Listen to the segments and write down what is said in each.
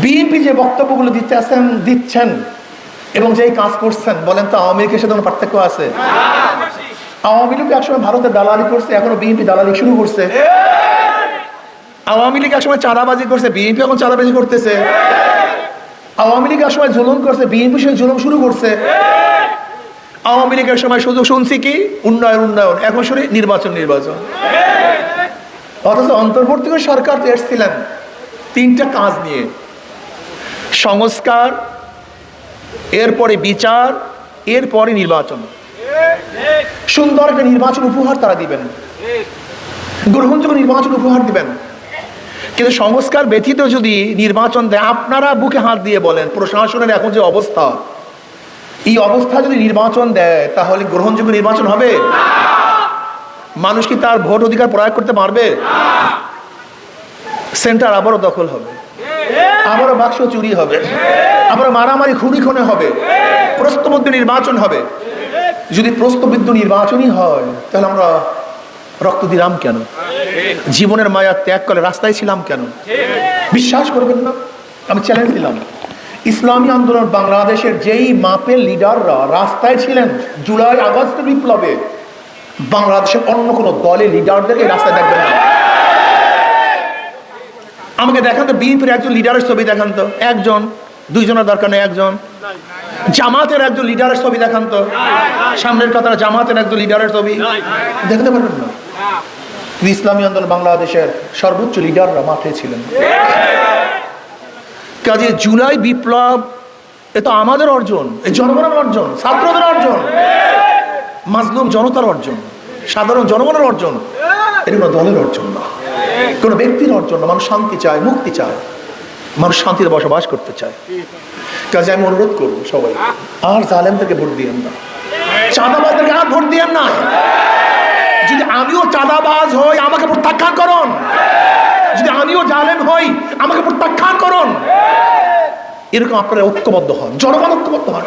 BNP যে বক্তব্যগুলো দিচ্ছেন এবং যেই কাজ করছেন, বলেন তো আওয়ামী লীগের সাথে কোনো পার্থক্য আছে? আওয়ামী লীগ একসময় ভারতে দালালি করছে, এখনো বিএনপি দালালি শুরু করছে। আওয়ামী লীগ একসময় চাঁদাবাজি করছে, বিএনপি এখন চাঁদাবাজি করতেছে। আওয়ামী লীগ একসময় জুলুম করছে, বিএনপি সেই জুলুম শুরু করছে। আওয়ামী লীগের সময় শুধু শুনছি কি উন্নয়ন উন্নয়ন, এখন শুনি নির্বাচন নির্বাচন। অথচ অন্তর্বর্তীকালীন সরকার তো এসেছিলেন তিনটা কাজ নিয়ে: সংস্কার, এরপরে বিচার, এরপরে নির্বাচন। সুন্দর একটা নির্বাচন উপহার তারা দিবেন, গ্রহণযোগ্য নির্বাচন উপহার দিবেন। কিন্তু সংস্কার ব্যতীত যদি নির্বাচন দেয়, আপনারা বুকে হাত দিয়ে বলেন প্রশাসনের এখন যে অবস্থা, এই অবস্থা যদি নির্বাচন দেয় তাহলে গ্রহণযোগ্য নির্বাচন হবে? মানুষ কি তার ভোট অধিকার প্রয়োগ করতে পারবে? সেন্টার আবারও দখল হবে, আবারও বাক্স চুরি হবে, আবারও মারামারি খুনে হবে, প্রশ্নবিদ্ধ নির্বাচন হবে। যদি প্রশ্নবিদ্ধ নির্বাচনই হয় তাহলে আমরা রক্ত দিলাম কেন? জীবনের মায়া ত্যাগ করে রাস্তায় ছিলাম কেন? বিশ্বাস করবেন না, আমি চ্যালেঞ্জ দিলাম, ইসলামী আন্দোলন বাংলাদেশের যেই মাপের লিডাররা রাস্তায় ছিলেন জুলাই আগস্ট বিপ্লবে, বাংলাদেশের অন্য কোনো দলের লিডারদেরকে রাস্তায় দেখবেন না। আমাকে দেখান তো বিএনপির একজন লিডারের ছবি দেখান তো, একজন, দুইজনের দরকার নেই, একজন। জামাতের একজন লিডারের ছবি দেখান তো, সামনের কাতারে জামাতের একজন লিডারের ছবি দেখতে পারবেন না। ইসলামী আন্দোলন বাংলাদেশের সর্বোচ্চ লিডাররা মাঠে ছিলেন। কাজে জুলাই বিপ্লব এটা আমাদের অর্জন, এই জনগণের অর্জন, ছাত্রদের অর্জন, মাজলুম জনতার অর্জন, সাধারণ জনগণের অর্জন। এটা কোনো দলের অর্জন না, কোনো ব্যক্তির অর্জন না। মানুষ শান্তি চায়, মুক্তি চায়, মানুষ শান্তিতে বসবাস করতে চায়। কাজে আমি অনুরোধ করবো সবাই, আর জালেমদেরকে ভোট দিয়েন না, চাঁদাবাজদেরকে আর ভোট দিয়েন না। যদি আমিও চাঁদাবাজ হই আমাকে প্রত্যাখ্যান করুন, যদি আমিও জালেম হই আমাকে প্রত্যাখ্যান করুন। এরকম আপনারা ঐক্যবদ্ধ হন, জনগণ ঐক্যবদ্ধ হন।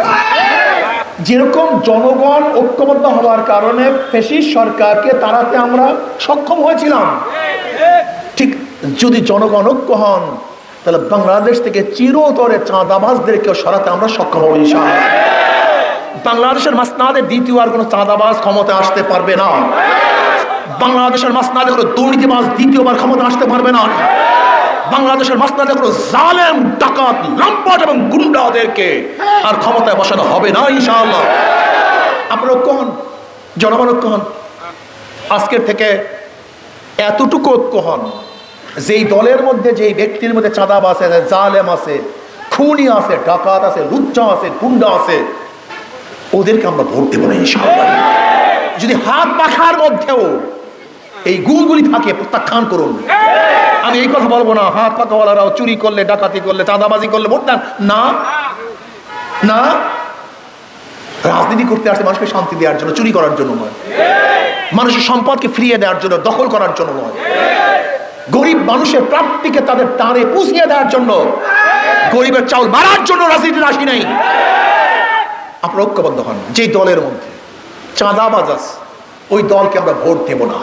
যেরকম জনগণ ঐক্যবদ্ধ হওয়ার কারণে ফ্যাসিস্ট সরকারকে তাড়াতে আমরা সক্ষম হয়েছিলাম, ঠিক যদি জনগণ ঐক্য হন তাহলে বাংলাদেশ থেকে চিরতরে চাঁদাবাজদেরকেও সরাতে আমরা সক্ষম হব ইনশাআল্লাহ। বাংলাদেশের মাসনাদে দ্বিতীয় আর কোনো চাঁদাবাজ ক্ষমতা আসতে পারবে না। বাংলাদেশের মাসনাদে কোনো দুর্নীতিবাজ দ্বিতীয়বার ক্ষমতা আসতে পারবে না। বাংলাদেশের মাসনাদে কোনো জালেম, ডাকাত, লম্পট এবং গুন্ডাদেরকে আর ক্ষমতায় বসানো হবে না ইনশাআল্লাহ। আপনারা ঐক্য হন, জনগণ ঐক্য হন। আজকের থেকে এতটুকু ঐক্য হন, যেই দলের মধ্যে, যেই ব্যক্তির মধ্যে চাঁদাবাজ আছে, জালেম আছে, খুনি আছে, ডাকাত আছে, লুচ্চা আছে, গুন্ডা আছে, ওদেরকে আমরা ভোট দেব না ইনশাআল্লাহ। যদি হাত পাখার মধ্যেও এই গুণগুলি থাকে প্রত্যাখ্যান করুন। আমি এই কথা বলবো না হাত পাখাওয়ালারাও চুরি করলে, ডাকাতি করলে, চাঁদাবাজি করলে ভোট দেন না। না, রাজনীতি করতে আসছে মানুষকে শান্তি দেওয়ার জন্য, চুরি করার জন্য নয়। মানুষের সম্পদকে ফিরিয়ে দেওয়ার জন্য, দখল করার জন্য নয়। গরিব মানুষের প্রাপ্তিকে তাদের টানে পুষিয়ে দেওয়ার জন্য, গরিবের চাউল মারার জন্য রাজনীতি আসি নাই। আপনারা ঐক্যবদ্ধ হন। যে দলের মধ্যে চাঁদাবাজ আছে ওই দলকে আমরা ভোট দেব না।